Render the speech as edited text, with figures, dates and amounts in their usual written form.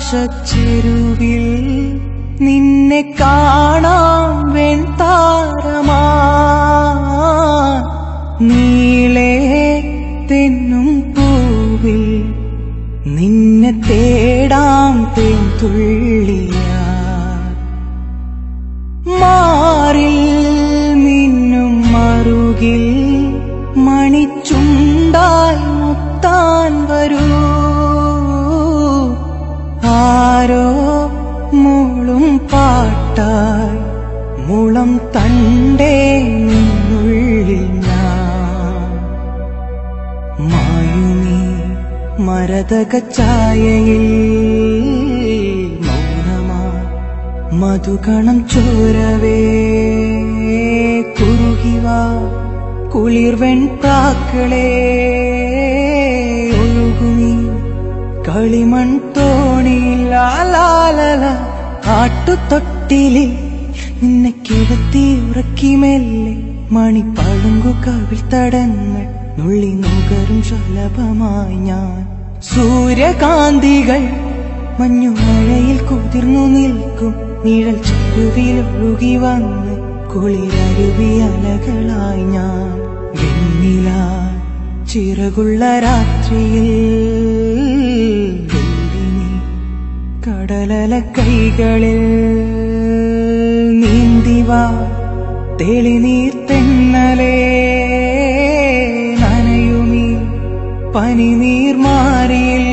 ആകാശച്ചെരുവിൽ നിന്നെ കാണാം വെൺതാരമാ നീളേ തെന്നും പൂവിൽ നിന്നെ തേടാം തേൻതുള്ളിയാ മാറിൽ മിന്നും മറുകിൽ മണിച്ചുണ്ടായി മുത്താൻ വരൂ ആരോ മൂളും പാട്ടായി മുളം തണ്ടേ നിന്നുള്ളിൽ ഞാൻ മായുമീ മരതകച്ചായയിൽ മൗനമാ മധുകണം ചോരവേ കുറുകിവാ കുളിർവെൺ പ്രാക്കളേ ഒഴുകുമീ കളിമൺ തോണിലാലാലല ആട്ടുതൊട്ടിലിൽ നിന്നെ കിടത്തി ഉറക്കി മെല്ലെ മണിപ്പളുങ്കു കവിൾ തടങ്ങൾ നുള്ളി നുകരും ശലഭമായി ഞാൻ സൂര്യകാന്തികൾ മഞ്ഞുമഴയിൽ കുതിർന്നു നിൽക്കും നിഴൽ ചെരുവിലൊഴുകി വന്ന് കുളിരരുവി അലകളായി ഞാൻ വെണ്ണില ചിറകുള്ള രാത്രിയിൽ വെള്ളിനി കടലല കൈകളിൽ നീന്തിവാ തെളിനീർ തെന്നലേ നനയുമീ പനിനീർ മാറിയിൽ